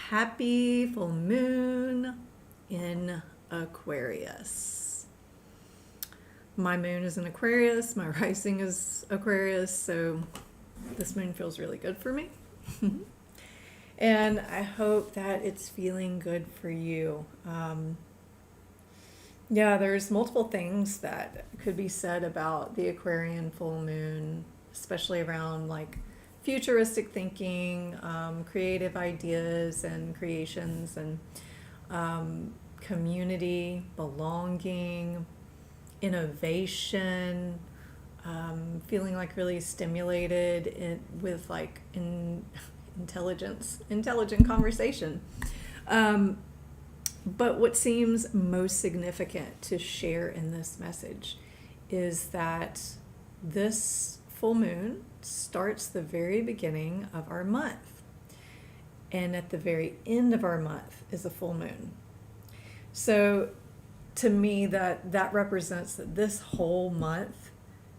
Happy full moon in Aquarius. My moon is in Aquarius, my rising is Aquarius, so this moon feels really good for me. And I hope that it's feeling good for you. There's multiple things that could be said about the Aquarian full moon, especially around like futuristic thinking, creative ideas and creations, and community, belonging, innovation, feeling like really stimulated with like intelligent conversation. But what seems most significant to share in this message is that this full moon starts the very beginning of our month. And at the very end of our month is a full moon. So to me, that represents that this whole month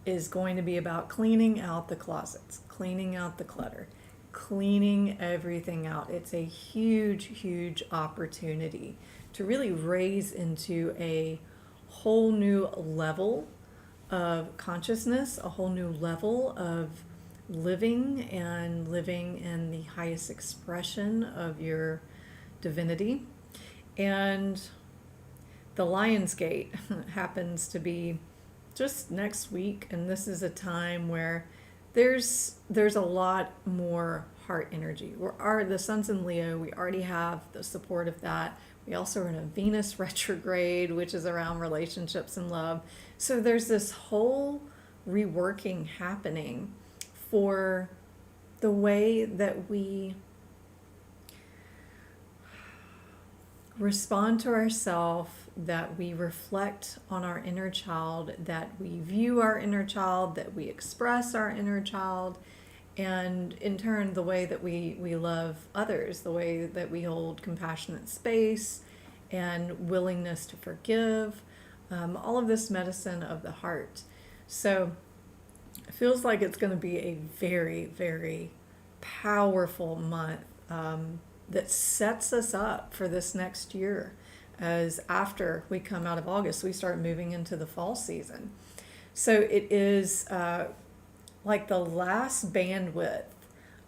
is going to be about cleaning out the closets, cleaning out the clutter, cleaning everything out. It's a huge, huge opportunity to really raise into a whole new level of consciousness, a whole new level of living in the highest expression of your divinity. And the Lion's Gate happens to be just next week, and this is a time where there's a lot more heart energy. The sun's in Leo. We already have the support of that. We also are in a Venus retrograde, which is around relationships and love. So there's this whole reworking happening for the way that we respond to ourselves, that we reflect on our inner child, that we view our inner child, that we express our inner child, and in turn the way that we love others, the way that we hold compassionate space and willingness to forgive, all of this medicine of the heart. So it feels like it's going to be a very, very powerful month that sets us up for this next year, as after we come out of August we start moving into the fall season. So it is like the last bandwidth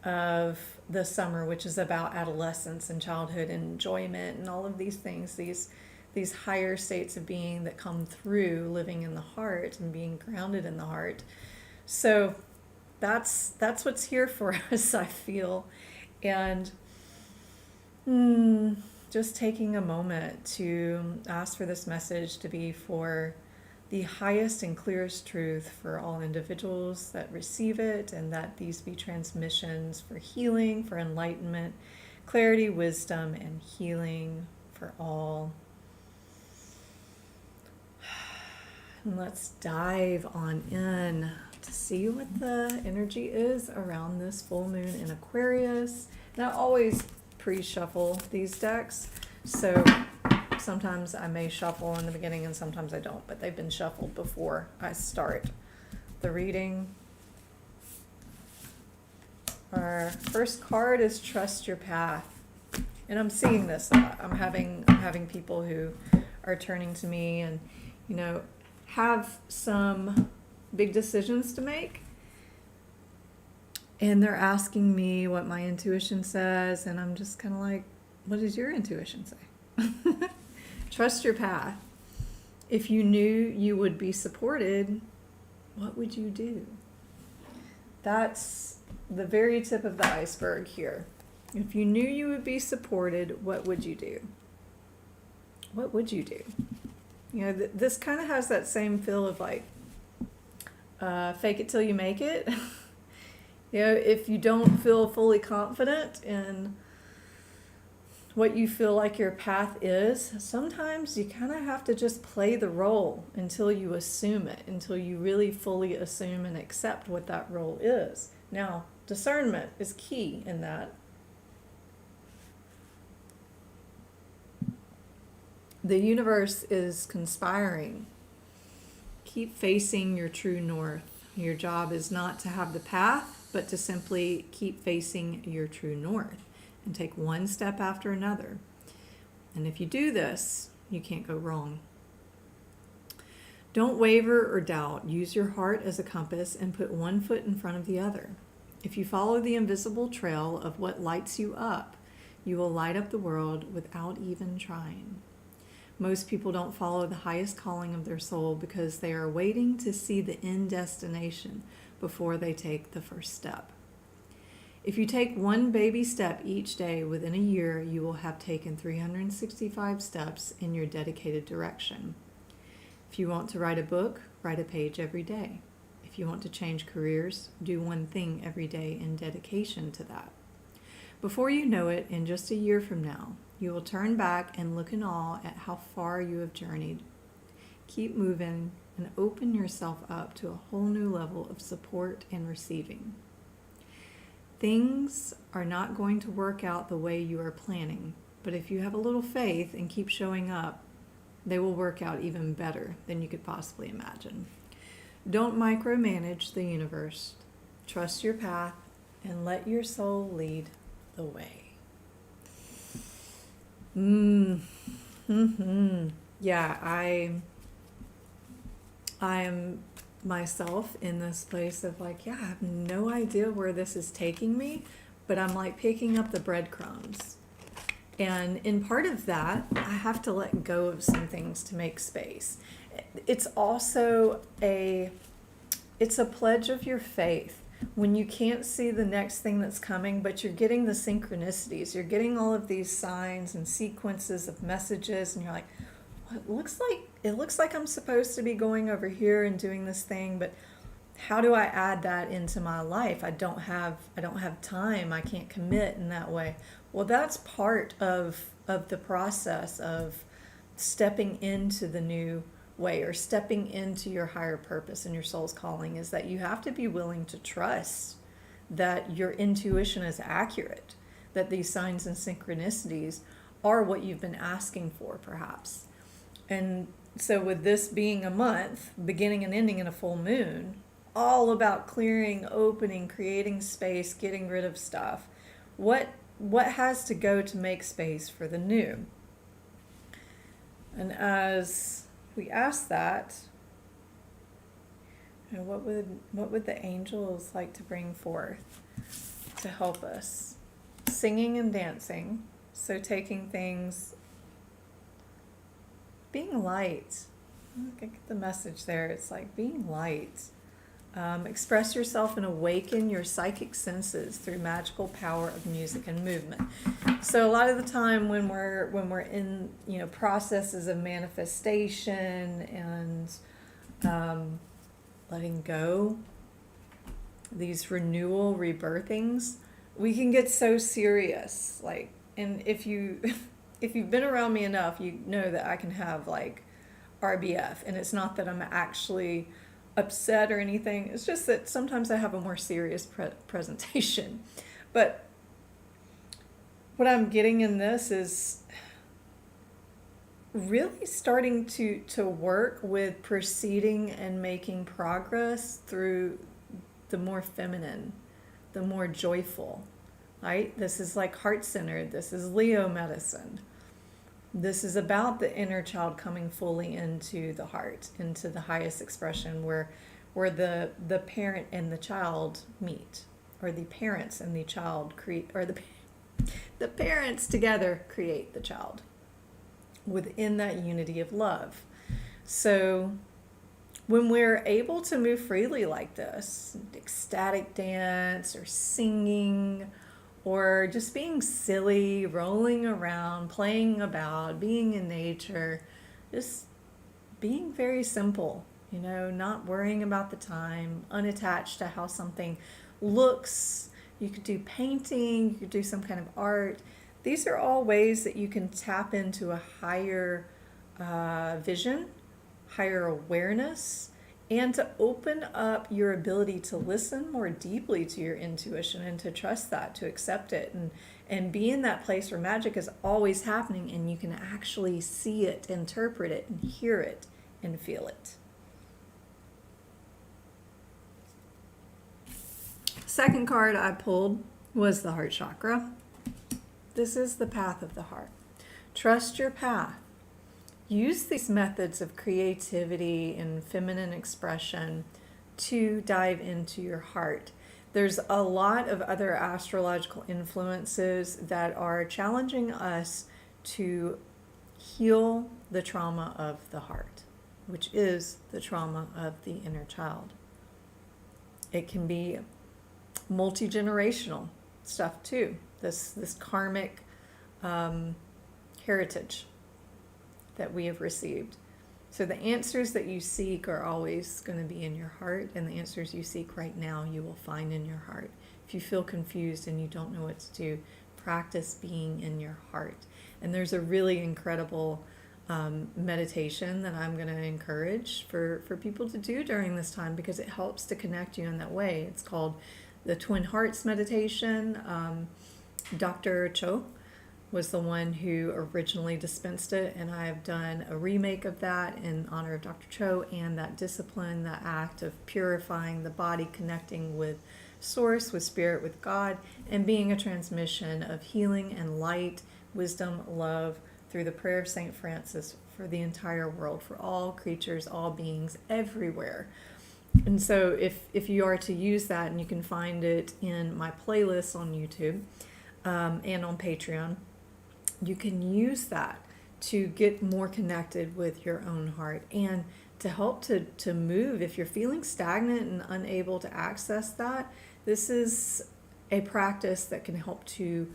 of the summer, which is about adolescence and childhood and enjoyment and all of these things, these higher states of being that come through living in the heart and being grounded in the heart. So that's what's here for us, I feel. And just taking a moment to ask for this message to be for the highest and clearest truth for all individuals that receive it, and that these be transmissions for healing, for enlightenment, clarity, wisdom, and healing for all. And let's dive on in to see what the energy is around this full moon in Aquarius. And I always pre-shuffle these decks, so sometimes I may shuffle in the beginning and sometimes I don't, but they've been shuffled before I start the reading. Our first card is Trust Your Path. And I'm seeing this a lot. I'm having people who are turning to me and, have some big decisions to make. And they're asking me what my intuition says, and I'm just kind of like, what does your intuition say? Trust your path. If you knew you would be supported, what would you do? That's the very tip of the iceberg here. If you knew you would be supported, what would you do? What would you do? This kind of has that same feel of like, fake it till you make it. If you don't feel fully confident in what you feel like your path is, sometimes you kind of have to just play the role until you assume it, until you really fully assume and accept what that role is. Now, discernment is key in that. The universe is conspiring. Keep facing your true north. Your job is not to have the path, but to simply keep facing your true north. and take one step after another. And if you do this, you can't go wrong. Don't waver or doubt. Use your heart as a compass and put one foot in front of the other. If you follow the invisible trail of what lights you up, you will light up the world without even trying. Most people don't follow the highest calling of their soul because they are waiting to see the end destination before they take the first step. If you take one baby step each day within a year, you will have taken 365 steps in your dedicated direction. If you want to write a book, write a page every day. If you want to change careers, do one thing every day in dedication to that. Before you know it, in just a year from now, you will turn back and look in awe at how far you have journeyed. Keep moving and open yourself up to a whole new level of support and receiving. Things are not going to work out the way you are planning, but if you have a little faith and keep showing up, they will work out even better than you could possibly imagine. Don't micromanage the universe. Trust your path and let your soul lead the way. Yeah, I am myself in this place of like, yeah, I have no idea where this is taking me, but I'm like picking up the breadcrumbs. And in part of that, I have to let go of some things to make space. It's also it's a pledge of your faith. When you can't see the next thing that's coming, but you're getting the synchronicities, you're getting all of these signs and sequences of messages, and you're like, well, it looks like I'm supposed to be going over here and doing this thing, but how do I add that into my life? I don't have time. I can't commit in that way. Well, that's part of the process of stepping into the new way or stepping into your higher purpose and your soul's calling, is that you have to be willing to trust that your intuition is accurate, that these signs and synchronicities are what you've been asking for, perhaps. And so with this being a month, beginning and ending in a full moon, all about clearing, opening, creating space, getting rid of stuff. What has to go to make space for the new? And as we ask that, you know, what would the angels like to bring forth to help us? Singing and dancing. So taking things, being light. I get the message there. It's like being light. Express yourself and awaken your psychic senses through magical power of music and movement. So a lot of the time when we're in processes of manifestation and letting go, these renewal rebirthings, we can get so serious. Like, and if you've been around me enough, you know that I can have like RBF, and it's not that I'm actually upset or anything. It's just that sometimes I have a more serious presentation. But what I'm getting in this is really starting to work with proceeding and making progress through the more feminine, the more joyful, right? This is like heart-centered. This is Leo medicine. This is about the inner child coming fully into the heart, into the highest expression where the parent and the child meet, or the parents and the child create, or the parents together create the child within that unity of love. So when we're able to move freely like this, ecstatic dance or singing, or just being silly, rolling around, playing about, being in nature, just being very simple, not worrying about the time, unattached to how something looks. You could do painting, you could do some kind of art. These are all ways that you can tap into a higher vision, higher awareness, and to open up your ability to listen more deeply to your intuition and to trust that, to accept it, and be in that place where magic is always happening and you can actually see it, interpret it, and hear it, and feel it. Second card I pulled was the heart chakra. This is the path of the heart. Trust your path. Use these methods of creativity and feminine expression to dive into your heart. There's a lot of other astrological influences that are challenging us to heal the trauma of the heart, which is the trauma of the inner child. It can be multi-generational stuff too, this karmic heritage that we have received. So the answers that you seek are always going to be in your heart, and the answers you seek right now you will find in your heart. If you feel confused and you don't know what to do, practice being in your heart. And there's a really incredible meditation that I'm going to encourage for people to do during this time, because it helps to connect you in that way. It's called the Twin Hearts meditation. Dr. Cho was the one who originally dispensed it, and I've done a remake of that in honor of Dr. Cho, and that discipline, that act of purifying the body, connecting with Source, with Spirit, with God, and being a transmission of healing and light, wisdom, love, through the prayer of St. Francis for the entire world, for all creatures, all beings, everywhere. And so if you are to use that, and you can find it in my playlist on YouTube and on Patreon, you can use that to get more connected with your own heart and to help to move. If you're feeling stagnant and unable to access that, this is a practice that can help to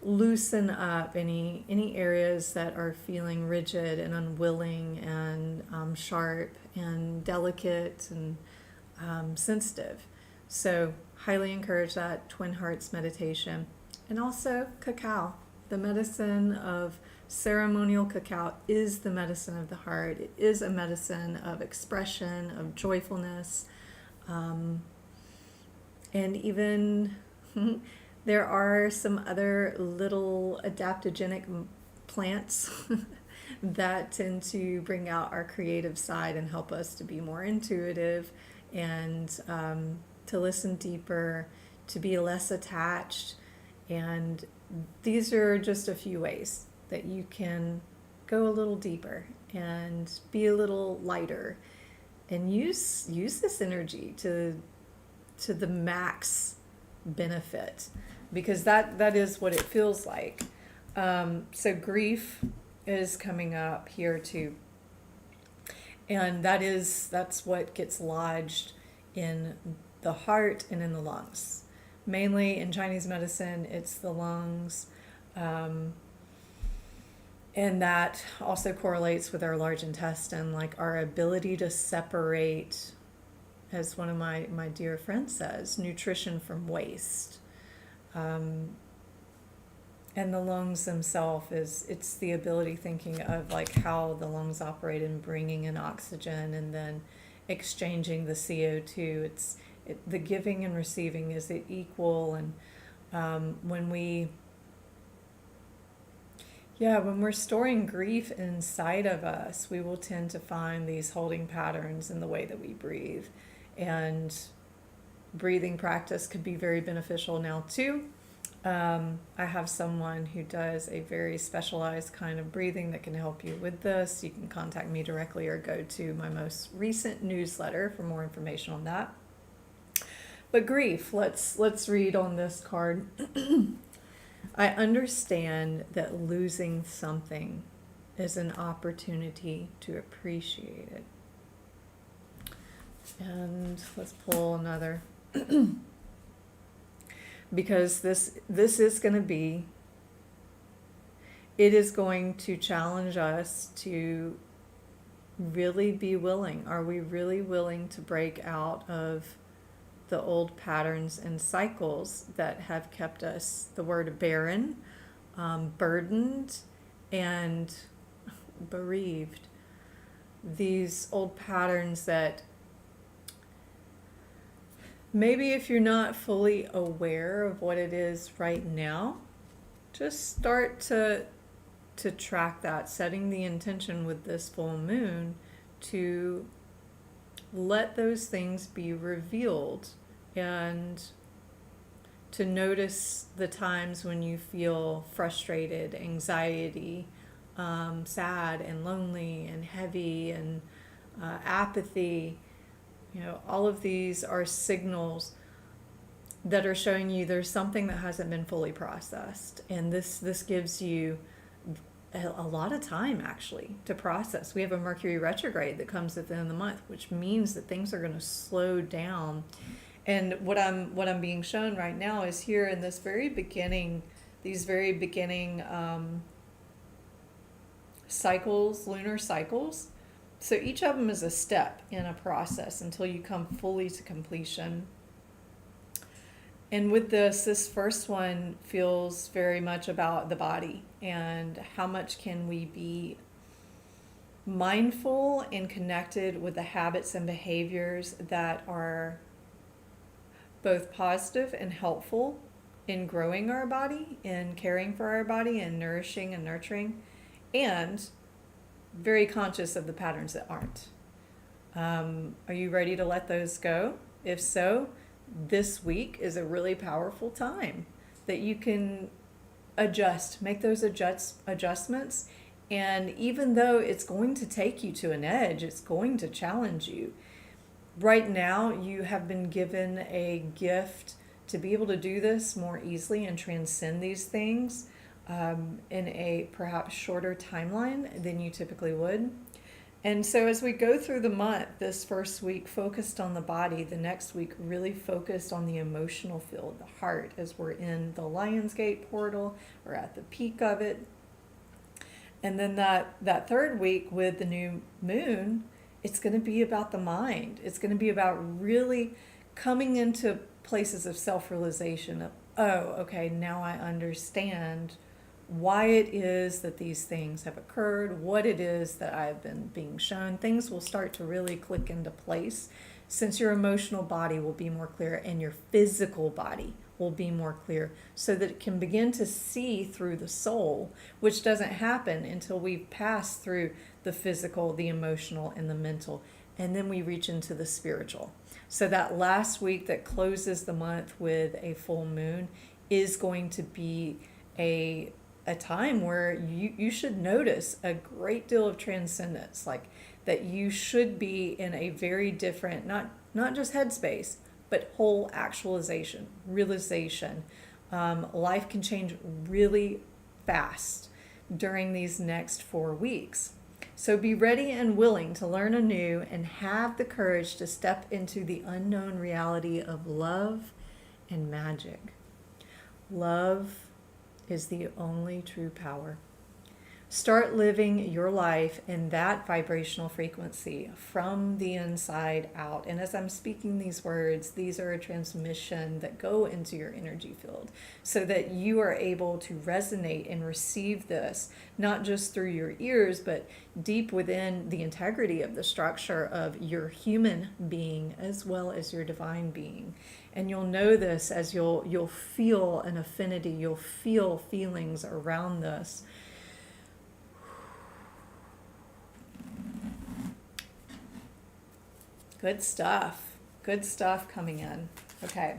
loosen up any areas that are feeling rigid and unwilling and sharp and delicate and sensitive. So highly encourage that Twin Hearts meditation. And also cacao. The medicine of ceremonial cacao is the medicine of the heart. It is a medicine of expression, of joyfulness. And even there are some other little adaptogenic plants that tend to bring out our creative side and help us to be more intuitive and to listen deeper, to be less attached. And these are just a few ways that you can go a little deeper and be a little lighter and use this energy to the max benefit, because that is what it feels like. So grief is coming up here too, and that's what gets lodged in the heart and in the lungs. Mainly in Chinese medicine, it's the lungs, and that also correlates with our large intestine, like our ability to separate, as one of my dear friends says, nutrition from waste. And the lungs themselves it's the ability, thinking of like how the lungs operate in bringing in oxygen and then exchanging the CO2. The giving and receiving is equal, and when we're storing grief inside of us, we will tend to find these holding patterns in the way that we breathe, and breathing practice could be very beneficial now too. I have someone who does a very specialized kind of breathing that can help you with this. You can contact me directly or go to my most recent newsletter for more information on that. But grief, let's read on this card. I understand that losing something is an opportunity to appreciate it. And let's pull another. Because this is going to be, it is going to challenge us to really be willing. Are we really willing to break out of the old patterns and cycles that have kept us, the word barren, burdened, and bereaved? These old patterns that maybe if you're not fully aware of what it is right now, just start to track that, setting the intention with this full moon to let those things be revealed and to notice the times when you feel frustrated, anxiety, sad and lonely and heavy and apathy. You know, all of these are signals that are showing you there's something that hasn't been fully processed. And this gives you a lot of time actually to process. We have a Mercury retrograde that comes at the end of the month, which means that things are going to slow down. And what I'm being shown right now is here in this very beginning, these very beginning cycles, lunar cycles. So each of them is a step in a process until you come fully to completion. And with this first one feels very much about the body and how much can we be mindful and connected with the habits and behaviors that are both positive and helpful in growing our body, in caring for our body, and nourishing and nurturing, and very conscious of the patterns that aren't. Are you ready to let those go? If so, this week is a really powerful time that you can adjust, make those adjustments. And even though it's going to take you to an edge, it's going to challenge you. Right now, you have been given a gift to be able to do this more easily and transcend these things in a perhaps shorter timeline than you typically would. And so as we go through the month, this first week focused on the body, the next week really focused on the emotional field, the heart, as we're in the Lionsgate portal, we're at the peak of it. And then that third week with the new moon, it's going to be about the mind. It's going to be about really coming into places of self-realization of, oh, okay, now I understand why it is that these things have occurred, what it is that I've been being shown. Things will start to really click into place since your emotional body will be more clear and your physical body will be more clear so that it can begin to see through the soul, which doesn't happen until we've passed through the physical, the emotional, and the mental, and then we reach into the spiritual. So that last week that closes the month with a full moon is going to be a time where you should notice a great deal of transcendence, like that you should be in a very different, not just headspace, but whole actualization, realization. Life can change really fast during these next 4 weeks. So be ready and willing to learn anew and have the courage to step into the unknown reality of love and magic. Love is the only true power. Start living your life in that vibrational frequency from the inside out. And as I'm speaking these words, these are a transmission that go into your energy field so that you are able to resonate and receive this, not just through your ears, but deep within the integrity of the structure of your human being as well as your divine being. And you'll know this as you'll feel an affinity, you'll feel feelings around this. Good stuff coming in. Okay,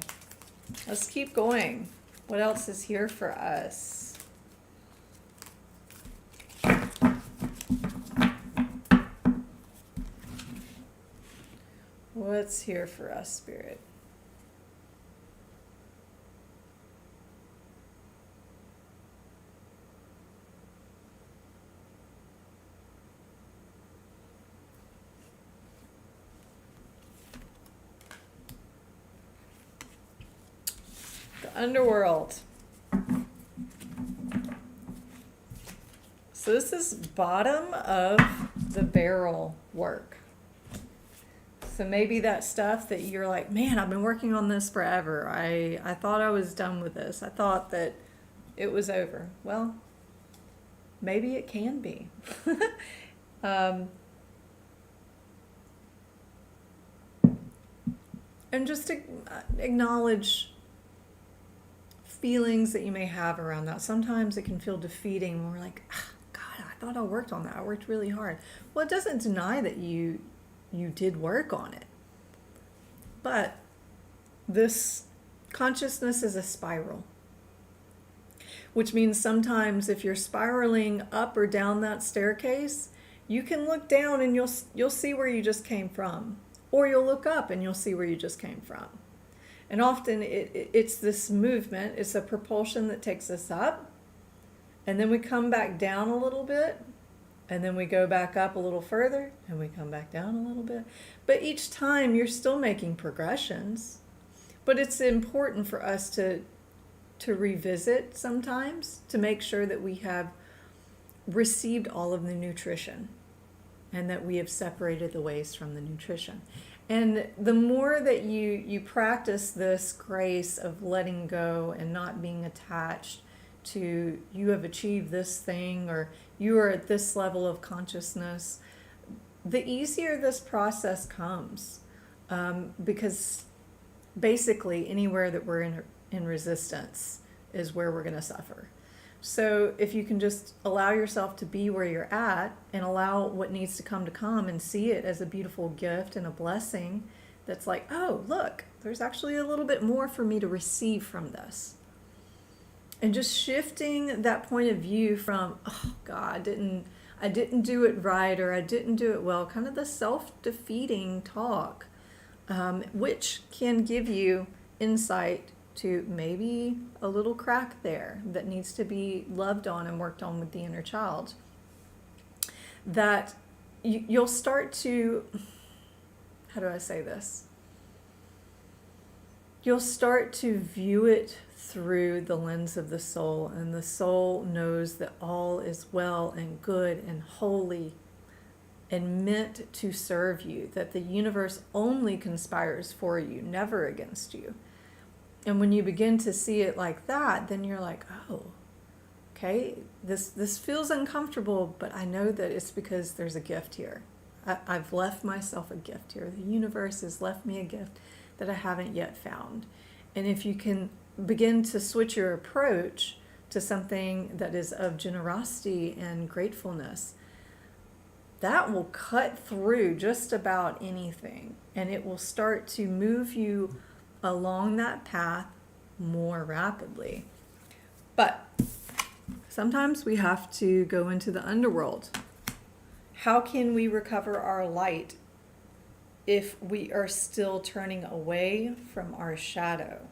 let's keep going. What else is here for us? What's here for us, Spirit? Underworld. So this is bottom of the barrel work. So maybe that stuff that you're like, man, I've been working on this forever. I thought I was done with this. I thought that it was over. Well, maybe it can be. And just to acknowledge feelings that you may have around that. Sometimes it can feel defeating when we're like, God, I thought I worked on that. I worked really hard. Well, it doesn't deny that you did work on it. But this Consciousness is a spiral, which means sometimes if you're spiraling up or down that staircase, you can look down and you'll see where you just came from, or you'll look up and you'll see where you just came from. And often it's this movement, it's a propulsion that takes us up, and then we come back down a little bit, and then we go back up a little further, and we come back down a little bit. But each time you're still making progressions. But it's important for us to revisit sometimes to make sure that we have received all of the nutrition and that we have separated the waste from the nutrition. And the more that you practice this grace of letting go and not being attached to you have achieved this thing or you are at this level of consciousness, the easier this process comes. Because basically anywhere that we're in resistance is where we're going to suffer. So if you can just allow yourself to be where you're at and allow what needs to come and see it as a beautiful gift and a blessing that's like, oh, look, there's actually a little bit more for me to receive from this. And just shifting that point of view from, oh God, I didn't do it right, or I didn't do it well, kind of the self-defeating talk, which can give you insight to maybe a little crack there that needs to be loved on and worked on with the inner child. That you'll start to, how do I say this? You'll start to view it through the lens of the soul, and the soul knows that all is well and good and holy and meant to serve you, that the universe only conspires for you, never against you. And when you begin to see it like that, then you're like, oh, okay, this feels uncomfortable, but I know that it's because there's a gift here. I've left myself a gift here. The universe has left me a gift that I haven't yet found. And if you can begin to switch your approach to something that is of generosity and gratefulness, that will cut through just about anything, and it will start to move you along that path more rapidly. But sometimes we have to go into the underworld. How can we recover our light if we are still turning away from our shadow?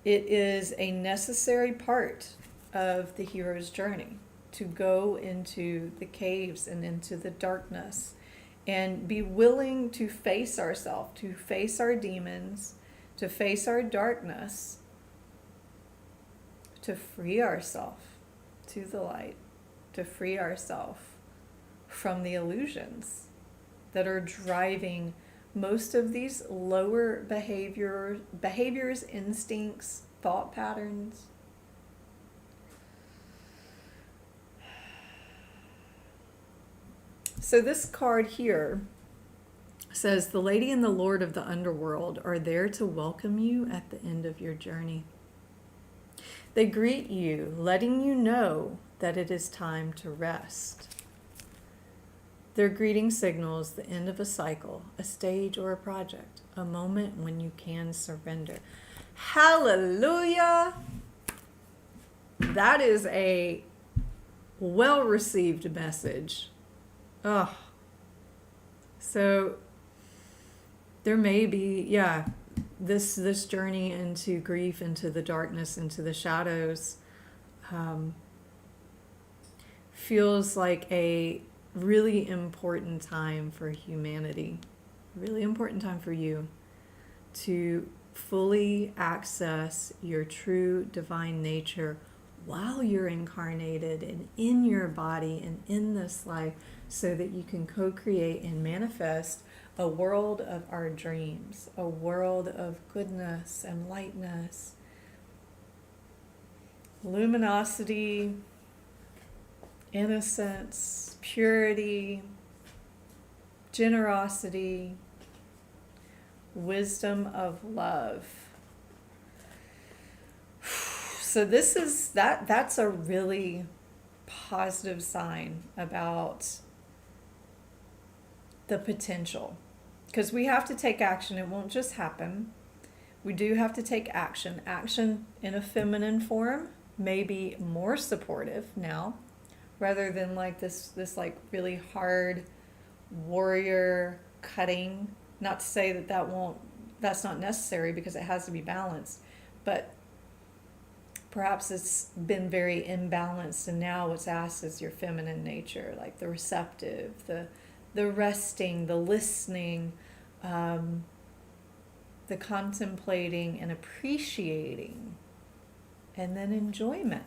It is a necessary part of the hero's journey to go into the caves and into the darkness and be willing to face ourselves, to face our demons, to face our darkness, to free ourselves to the light, to free ourselves from the illusions that are driving most of these lower behaviors, instincts, thought patterns. So this card here says, the Lady and the Lord of the Underworld are there to welcome you at the end of your journey. They greet you, letting you know that it is time to rest. Their greeting signals the end of a cycle, a stage, or a project, a moment when you can surrender. Hallelujah! That is a well-received message. Oh, so there may be, this journey into grief, into the darkness, into the shadows, feels like a really important time for humanity, really important time for you to fully access your true divine nature while you're incarnated and in your body and in this life, so that you can co-create and manifest a world of our dreams, a world of goodness and lightness, luminosity, innocence, purity, generosity, wisdom of love. So this is that's a really positive sign about the potential, because we have to take action. It won't just happen, We do have to take action. Action in a feminine form may be more supportive now, rather than like this like really hard warrior cutting. Not to say that's not necessary, because it has to be balanced, but perhaps it's been very imbalanced, and now what's asked is your feminine nature, like the receptive, the resting, the listening, the contemplating and appreciating, and then enjoyment,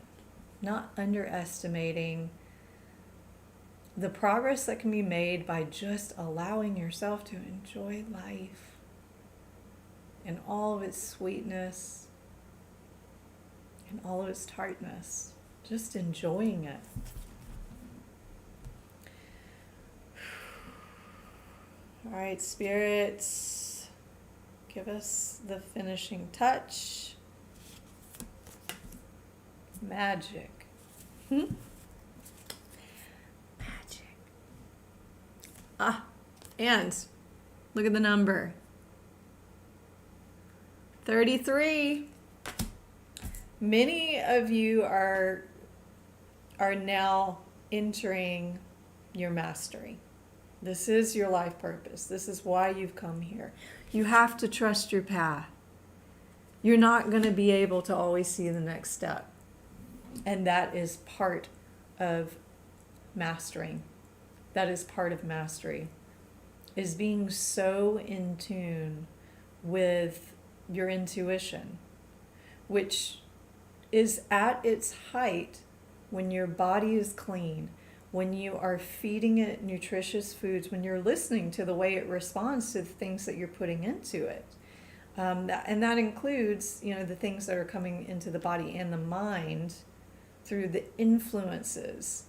not underestimating the progress that can be made by just allowing yourself to enjoy life and all of its sweetness and all of its tartness. Just enjoying it. All right, spirits, give us the finishing touch. Magic. Magic. And look at the number. 33. Many of you are now entering your mastery. This is your life purpose. This is why you've come here. You have to trust your path. You're not going to be able to always see the next step. And that is part of mastering. That is part of mastery, is being so in tune with your intuition, which is at its height when your body is clean, when you are feeding it nutritious foods, when you're listening to the way it responds to the things that you're putting into it. And that includes, the things that are coming into the body and the mind through the influences,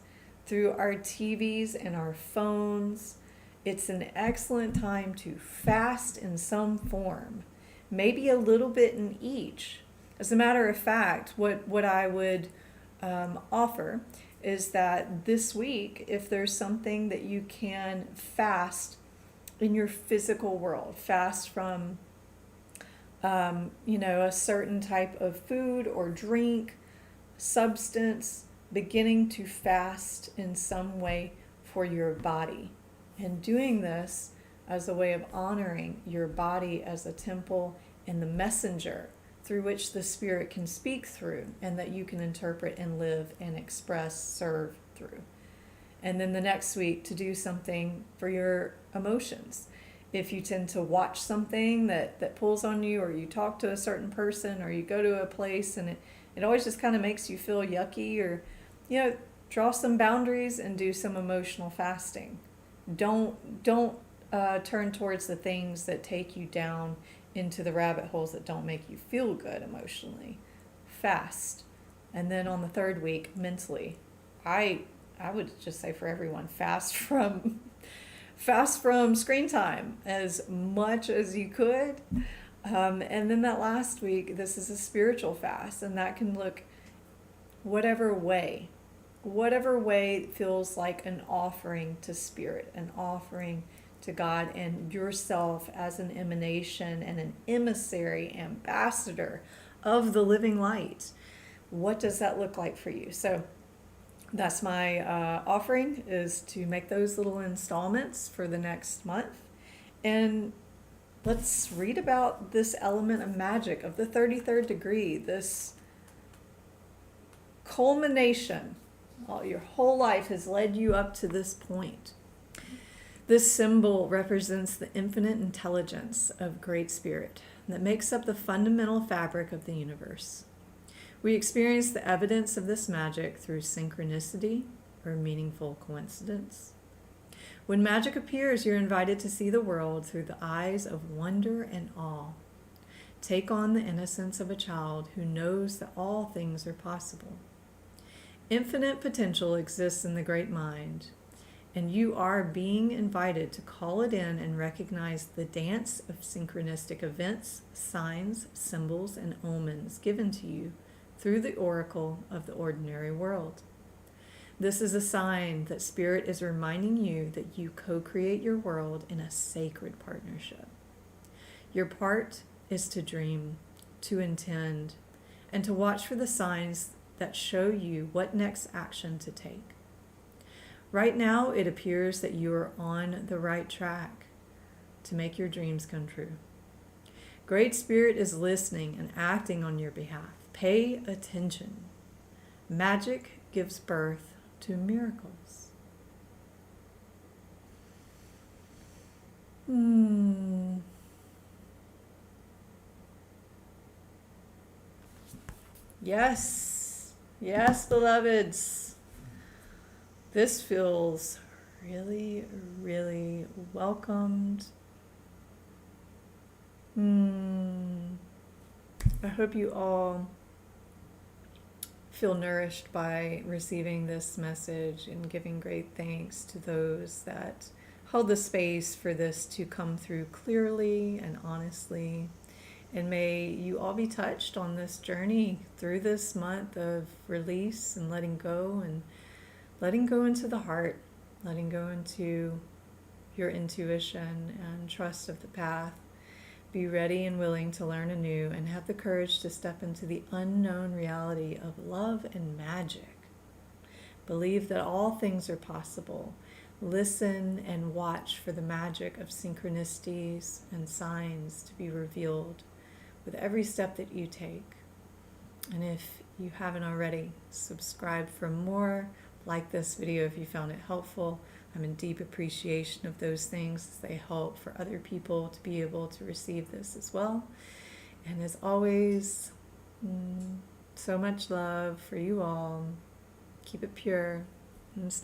through our TVs and our phones. It's an excellent time to fast in some form, maybe a little bit in each. As a matter of fact, what I would offer is that this week, if there's something that you can fast in your physical world, fast from a certain type of food or drink, substance, beginning to fast in some way for your body. And doing this as a way of honoring your body as a temple and the messenger through which the Spirit can speak through, and that you can interpret and live and express, serve through. And then the next week to do something for your emotions. If you tend to watch something that pulls on you, or you talk to a certain person, or you go to a place and it always just kind of makes you feel yucky, or, draw some boundaries and do some emotional fasting. Don't turn towards the things that take you down into the rabbit holes that don't make you feel good emotionally. Fast. And then on the third week, mentally, I would just say for everyone, fast from screen time as much as you could. And then that last week, this is a spiritual fast, and that can look whatever way feels like an offering to Spirit, an offering to God and yourself as an emanation and an emissary, ambassador of the living light. What does that look like for you? So that's my offering, is to make those little installments for the next month. And let's read about this element of magic, of the 33rd degree, this culmination. Your whole life has led you up to this point. This symbol represents the infinite intelligence of Great Spirit that makes up the fundamental fabric of the universe. We experience the evidence of this magic through synchronicity or meaningful coincidence. When magic appears, you're invited to see the world through the eyes of wonder and awe. Take on the innocence of a child who knows that all things are possible. Infinite potential exists in the great mind, and you are being invited to call it in and recognize the dance of synchronistic events, signs, symbols, and omens given to you through the oracle of the ordinary world. This is a sign that Spirit is reminding you that you co-create your world in a sacred partnership. Your part is to dream, to intend, and to watch for the signs that show you what next action to take. Right now, it appears that you are on the right track to make your dreams come true. Great Spirit is listening and acting on your behalf. Pay attention. Magic gives birth to miracles. Yes, yes, beloveds. This feels really, really welcomed. I hope you all feel nourished by receiving this message and giving great thanks to those that held the space for this to come through clearly and honestly. And may you all be touched on this journey through this month of release and letting go into the heart, letting go into your intuition and trust of the path. Be ready and willing to learn anew and have the courage to step into the unknown reality of love and magic. Believe that all things are possible. Listen and watch for the magic of synchronicities and signs to be revealed with every step that you take. And if you haven't already, subscribe for more. Like this video if you found it helpful. I'm in deep appreciation of those things as they help for other people to be able to receive this as well. And as always, so much love for you all. Keep it pure.